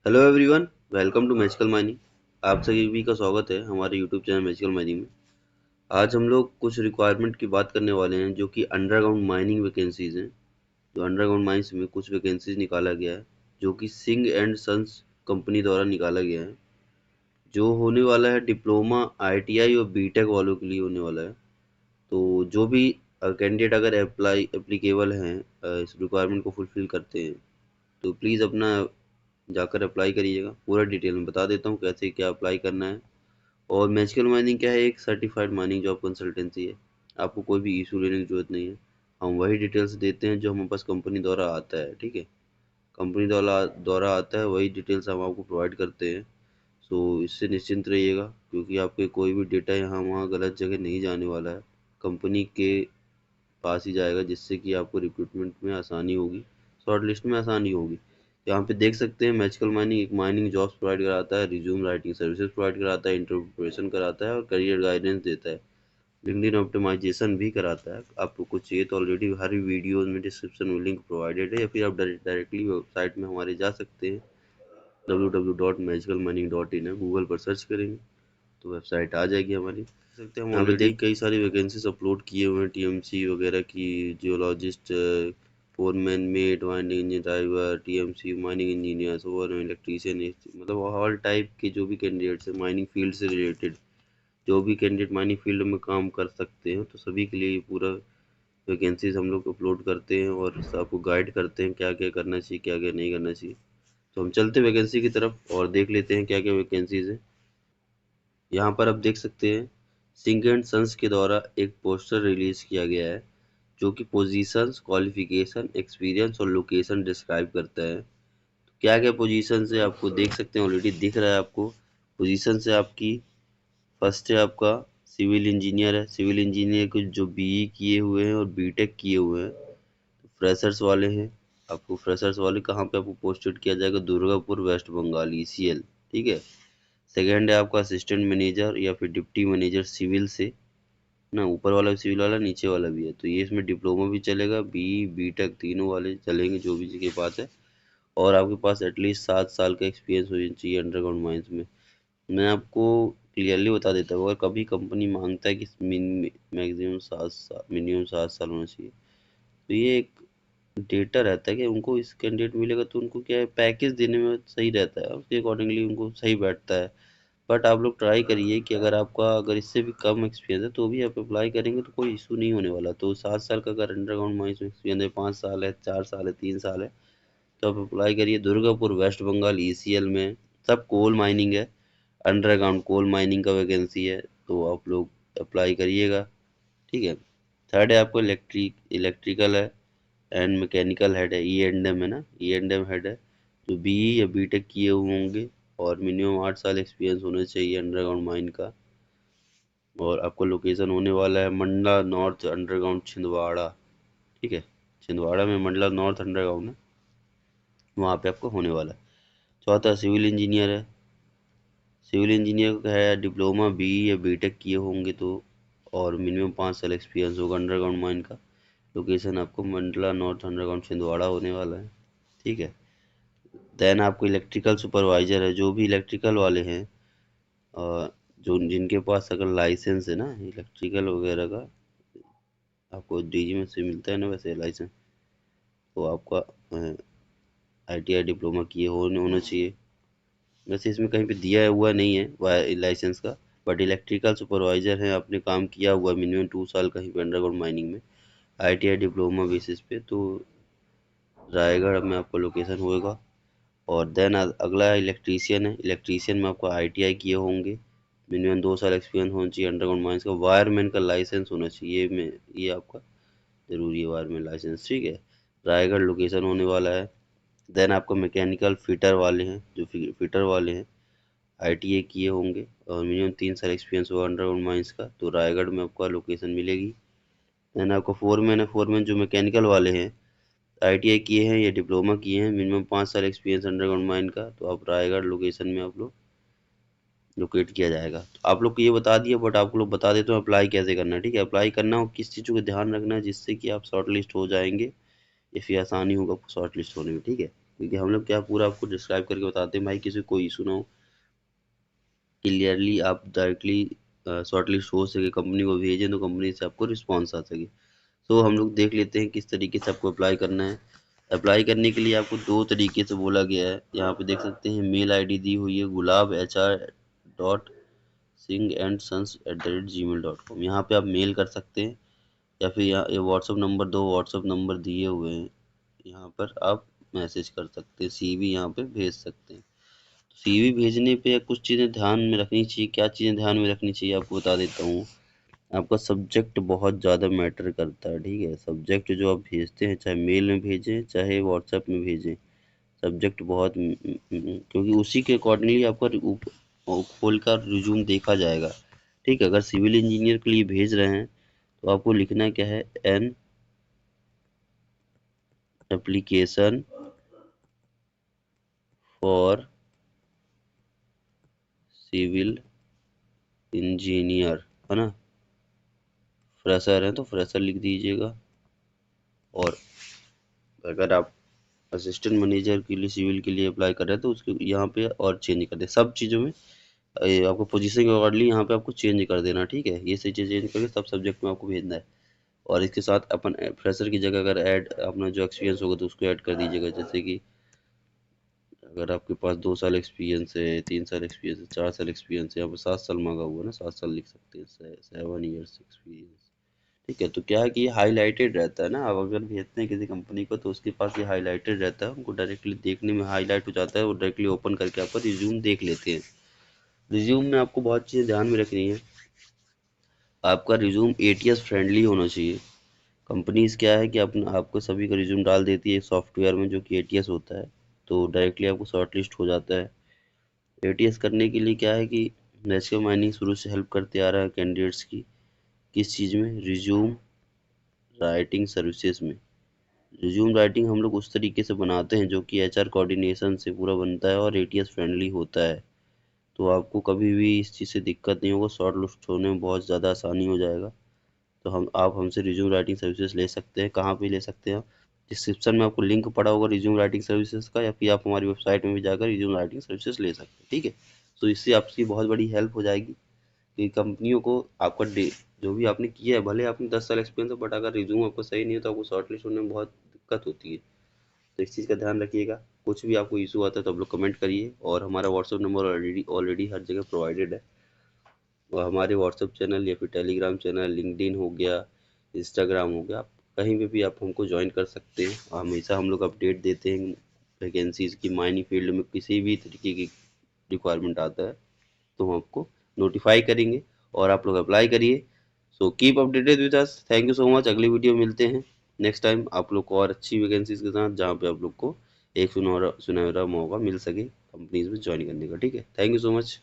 Hello everyone, welcome to magical mining. आप सभी का स्वागत है हमारे यूट्यूब चैनल मैजिकल माइनिंग में। आज हम लोग कुछ रिक्वायरमेंट की बात करने वाले हैं जो कि अंडरग्राउंड माइनिंग वैकेंसीज हैं। जो अंडरग्राउंड माइंस में कुछ वैकेंसीज निकाला गया है जो कि सिंह एंड सन्स कंपनी द्वारा निकाला गया है। जो होने वाला है डिप्लोमा, आईटीआई और बीटेक वालों के लिए होने वाला है। तो जो भी कैंडिडेट अगर एप्लीकेबल हैं, इस रिक्वायरमेंट को फुलफिल करते हैं, तो प्लीज़ अपना जाकर अप्लाई करिएगा। पूरा डिटेल में बता देता हूँ कैसे क्या अप्लाई करना है। और मैजिकल माइनिंग क्या है, एक सर्टिफाइड माइनिंग जॉब कंसल्टेंसी है। आपको कोई भी इशू लेने की जरूरत नहीं है। हम वही डिटेल्स देते हैं जो हमारे पास कंपनी द्वारा आता है, ठीक है। कंपनी द्वारा द्वारा आता है वही डिटेल्स हम आपको प्रोवाइड करते हैं। सो इससे निश्चिंत रहिएगा, क्योंकि आपके कोई भी डेटा यहाँ वहाँ गलत जगह नहीं जाने वाला है। कंपनी के पास ही जाएगा, जिससे कि आपको रिक्रूटमेंट में आसानी होगी, शॉर्ट लिस्ट में आसानी होगी। यहाँ पे देख सकते हैं मैजिकल माइनिंग एक माइनिंग जॉब्स प्रोवाइड कराता है, रिज्यूम राइटिंग सर्विसेज प्रोवाइड कराता है, इंटरव्यू प्रिपरेशन कराता है और करियर गाइडेंस देता है। लिंक्डइन ऑप्टिमाइजेशन भी कराता है। आपको कुछ चाहिए तो ऑलरेडी हर वीडियो में डिस्क्रिप्शन में लिंक प्रोवाइडेड है, या फिर आप डायरेक्टली वेबसाइट में हमारे जा सकते हैं। www.magicalmining.in है, गूगल पर सर्च करेंगे तो वेबसाइट आ जाएगी हमारी। देख सकते हैं हम ऑलरेडी देख कई सारी वैकेंसीज अपलोड किए हुए हैं, टीएमसी वगैरह की, geologist, foreman, mate, mining engine driver, TMC mining engineer, over electrician, मतलब ऑल टाइप के जो भी कैंडिडेट्स हैं माइनिंग फील्ड से रिलेटेड, जो भी कैंडिडेट माइनिंग फील्ड में काम कर सकते हैं, तो सभी के लिए ये पूरा वैकेंसीज हम लोग अपलोड करते हैं और आपको गाइड करते हैं क्या क्या करना चाहिए, क्या क्या नहीं करना चाहिए। तो हम चलते वैकेंसी की तरफ और देख लेते हैं क्या क्या वैकेंसीज हैं। यहाँ पर आप देख सकते हैं सिंह एंड सन्स के द्वारा एक पोस्टर रिलीज किया गया है, जो कि पोजीशंस, क्वालिफिकेशन, एक्सपीरियंस और लोकेशन डिस्क्राइब करता है। क्या क्या पोजीशन है आपको देख सकते हैं, ऑलरेडी दिख रहा है आपको। पोजीशन है आपकी, फर्स्ट है आपका सिविल इंजीनियर है। सिविल इंजीनियर को जो बीई किए हुए हैं और बीटेक किए हुए हैं। फ्रेशर्स वाले हैं, आपको फ्रेशर्स वाले कहाँ पे आपको पोस्टेड किया जाएगा, दुर्गापुर, वेस्ट बंगाल, ईसीएल, ठीक है। सेकेंड है आपका असिस्टेंट मैनेजर या फिर डिप्टी मैनेजर सिविल से ना, ऊपर वाला भी सिविल वाला, नीचे वाला भी है। तो ये इसमें डिप्लोमा भी चलेगा, बीटेक तीनों वाले चलेंगे जो भी के पास है। और आपके पास एटलीस्ट 7 साल का एक्सपीरियंस होना चाहिए अंडरग्राउंड माइंस में। मैं आपको क्लियरली बता देता हूँ, अगर कभी कंपनी मांगता है कि मैक्सिमम 7 साल, मिनिमम 7 साल होना चाहिए, तो ये एक डेटा रहता है कि उनको इस कैंडिडेट मिलेगा तो उनको क्या है, पैकेज देने में सही रहता है, उसके अकॉर्डिंगली उनको सही बैठता है। बट आप लोग ट्राई करिए कि अगर आपका अगर इससे भी कम एक्सपीरियंस है तो भी आप अप्लाई करेंगे तो कोई इशू नहीं होने वाला। तो 7 साल का अगर अंडरग्राउंड माइंस में एक्सपीरियंस है, 5 साल है, 4 साल है, 3 साल है, तो आप अप्लाई करिए। दुर्गापुर, वेस्ट बंगाल, ईसीएल में सब कोल माइनिंग है, अंडरग्राउंड कोल माइनिंग का वैकेंसी है, तो आप लोग अप्लाई करिएगा, ठीक है। थर्ड है आपको इलेक्ट्रिकल है एंड मैकेनिकल हेड है, ई एंड एम है ना, ई एंड एम हेड है, जो बीई या बीटेक किए हुए होंगे और मिनिमम 8 साल एक्सपीरियंस होना चाहिए अंडरग्राउंड माइन का। और आपका लोकेशन होने वाला है मंडला नॉर्थ अंडरग्राउंड, छिंदवाड़ा, ठीक है। छिंदवाड़ा में मंडला नॉर्थ अंडरग्राउंड है, वहाँ पे आपको होने वाला है। चौथा सिविल इंजीनियर है। सिविल इंजीनियर का है डिप्लोमा, बीई या बीटेक किए होंगे तो, और मिनिमम 5 साल एक्सपीरियंस होगा अंडरग्राउंड माइन का। लोकेशन आपको मंडला नॉर्थ अंडरग्राउंड छिंदवाड़ा होने वाला है, ठीक है। देन आपको इलेक्ट्रिकल सुपरवाइजर है, जो भी इलेक्ट्रिकल वाले हैं, जो जिनके पास अगर लाइसेंस है ना इलेक्ट्रिकल वगैरह का, आपको डीजी में से मिलता है ना वैसे लाइसेंस, तो आपका आईटीआई डिप्लोमा किए होने होना चाहिए। वैसे इसमें कहीं पे दिया हुआ नहीं है लाइसेंस का, बट इलेक्ट्रिकल सुपरवाइजर है, आपने काम किया हुआ मिनिमम 2 साल कहीं पे अंडरग्राउंड माइनिंग में, आईटीआई डिप्लोमा बेसिस पे, तो रायगढ़ में आपका लोकेशन होएगा। और देन अगला इलेक्ट्रीशियन है। इलेक्ट्रीशियन में आपको आईटीआई किए होंगे, मिनिमम 2 साल एक्सपीरियंस होना चाहिए अंडरग्राउंड माइंस का, वायरमैन का लाइसेंस होना चाहिए, में ये आपका ज़रूरी है, वायरमैन लाइसेंस, ठीक है। रायगढ़ लोकेशन होने वाला है। देन आपको मैकेनिकल फिटर वाले हैं, जो फिटर वाले हैं आईटीआई किए होंगे और मिनिमम 3 साल एक्सपीरियंस होगा अंडरग्राउंड माइंस का, तो रायगढ़ में आपका लोकेशन मिलेगी। देन आपको फोरमैन है। फोरमैन जो मैकेनिकल वाले हैं, आईटीआई किए हैं या डिप्लोमा किए हैं, मिनिमम 5 साल एक्सपीरियंस अंडरग्राउंड माइन का, तो आप रायगढ़ लोकेशन में आप लोग लोकेट किया जाएगा। तो आप लोग को ये बता दिया, बट आपको लोग बता देते हो अप्लाई कैसे करना है, ठीक है। अप्लाई करना हो किस चीज़ों का ध्यान रखना है जिससे कि आप शॉर्ट लिस्ट हो जाएंगे, या फिर आसानी होगा आपको शॉर्ट लिस्ट होने में, ठीक है। क्योंकि हम लोग क्या पूरा आपको डिस्क्राइब करके बताते हैं भाई, किसी को इशू ना हो, क्लियरली आप डायरेक्टली शॉर्ट लिस्ट हो सके, कंपनी को भेजें तो कंपनी से आपको रिस्पॉन्स आ सके। तो हम लोग देख लेते हैं किस तरीके से आपको अप्लाई करना है। अप्लाई करने के लिए आपको दो तरीके से बोला गया है, यहाँ पे देख सकते हैं मेल आईडी दी हुई है gulab.singhandsons@gmail.com। यहाँ पे आप मेल कर सकते हैं, या फिर यहाँ ये व्हाट्सअप नंबर, दो व्हाट्सअप नंबर दिए हुए हैं, यहाँ पर आप मैसेज कर सकते हैं, सीवी यहाँ पे भेज सकते हैं। सीवी भेजने पे कुछ चीज़ें ध्यान में रखनी चाहिए। क्या चीज़ें ध्यान में रखनी चाहिए आपको बता देता हूँ। आपका सब्जेक्ट बहुत ज़्यादा मैटर करता है, ठीक है। सब्जेक्ट जो आप भेजते हैं, चाहे मेल में भेजें चाहे व्हाट्सएप में भेजें, सब्जेक्ट बहुत क्योंकि उसी के अकॉर्डिंगली आपका खोल कर रिज्यूम देखा जाएगा, ठीक है। अगर सिविल इंजीनियर के लिए भेज रहे हैं तो आपको लिखना क्या है, an application for civil engineer, है ना। फ्रेशर है तो फ्रेशर लिख दीजिएगा। और अगर आप असिस्टेंट मैनेजर के लिए सिविल के लिए अप्लाई कर रहे हैं तो उसके यहाँ पे और चेंज कर दे, सब चीज़ों में आपको पोजीशन के अकॉर्डिंगली यहाँ पे आपको चेंज कर देना, ठीक है। ये सही चीज़ चेंज करके सब सब्जेक्ट में आपको भेजना है। और इसके साथ अपन फ्रेशर की जगह अगर ऐड अपना जो एक्सपीरियंस होगा तो उसको ऐड कर दीजिएगा। जैसे कि अगर आपके पास 2 साल एक्सपीरियंस है, 3 साल एक्सपीरियंस है, 4 साल एक्सपीरियंस है, यहाँ पर 7 साल मांगा हुआ है ना, 7 साल लिख सकते हैं, 7 ईयर्स एक्सपीरियंस, ठीक है। तो क्या है कि ये हाईलाइटेड रहता है ना, अब अगर भेजते हैं किसी कंपनी को तो उसके पास ये हाईलाइटेड रहता है, उनको डायरेक्टली देखने में हाईलाइट हो जाता है, वो डायरेक्टली ओपन करके आपका रिज्यूम देख लेते हैं। रिज्यूम में आपको बहुत चीज़ें ध्यान में रखनी है। आपका रिज्यूम एटीएस फ्रेंडली होना चाहिए। कंपनीज क्या है कि अपना आपको सभी का रिज्यूम डाल देती है सॉफ्टवेयर में जो कि एटीएस होता है, तो डायरेक्टली आपको शॉर्ट लिस्ट हो जाता है। एटीएस करने के लिए क्या है कि रेशियो माइनिंग शुरू से हेल्प करते आ रहा है कैंडिडेट्स की, किस चीज़ में, रिज्यूम राइटिंग सर्विसेज में। रिज्यूम राइटिंग हम लोग उस तरीके से बनाते हैं जो कि एचआर कोऑर्डिनेशन से पूरा बनता है और एटीएस फ्रेंडली होता है। तो आपको कभी भी इस चीज़ से दिक्कत नहीं होगा, शॉर्ट लिस्ट होने में बहुत ज़्यादा आसानी हो जाएगा। तो हम आप हमसे रिज्यूम राइटिंग सर्विसेज ले सकते हैं। कहाँ पे ले सकते हैं आप, डिस्क्रिप्शन में आपको लिंक पड़ा होगा रिज्यूम राइटिंग सर्विसेज का, या फिर आप हमारी वेबसाइट में भी जाकर रिज्यूम राइटिंग सर्विसेज ले सकते हैं, ठीक है। तो इससे आपकी बहुत बड़ी हेल्प हो जाएगी कि कंपनियों को आपका डे जो भी आपने किया है, भले आपने 10 साल एक्सपीरियंस हो, बट अगर रिज्यूम आपको सही नहीं है तो आपको शॉर्ट लिस्ट होने में बहुत दिक्कत होती है। तो इस चीज़ का ध्यान रखिएगा। कुछ भी आपको इशू आता है तो आप लोग कमेंट करिए, और हमारा व्हाट्सअप नंबर ऑलरेडी हर जगह प्रोवाइडेड है। और हमारे व्हाट्सअप चैनल या फिर टेलीग्राम चैनल, लिंक्डइन हो गया, इंस्टाग्राम हो गया, आप कहीं पे भी आप हमको ज्वाइन कर सकते हैं। हमेशा हम लोग अपडेट देते हैं वैकेंसीज़ की, माइनिंग फील्ड में किसी भी तरीके की रिक्वायरमेंट आता है तो हम आपको नोटिफाई करेंगे और आप लोग अप्लाई करिए। So keep updated with us. Thank you so much. अगली वीडियो मिलते हैं नेक्स्ट टाइम आप लोग को और अच्छी वैकेंसीज के साथ, जहाँ पे आप लोग को एक सुनहरा सुनहरा मौका मिल सके कंपनीज में ज्वाइन करने का, ठीक है। Thank you so much.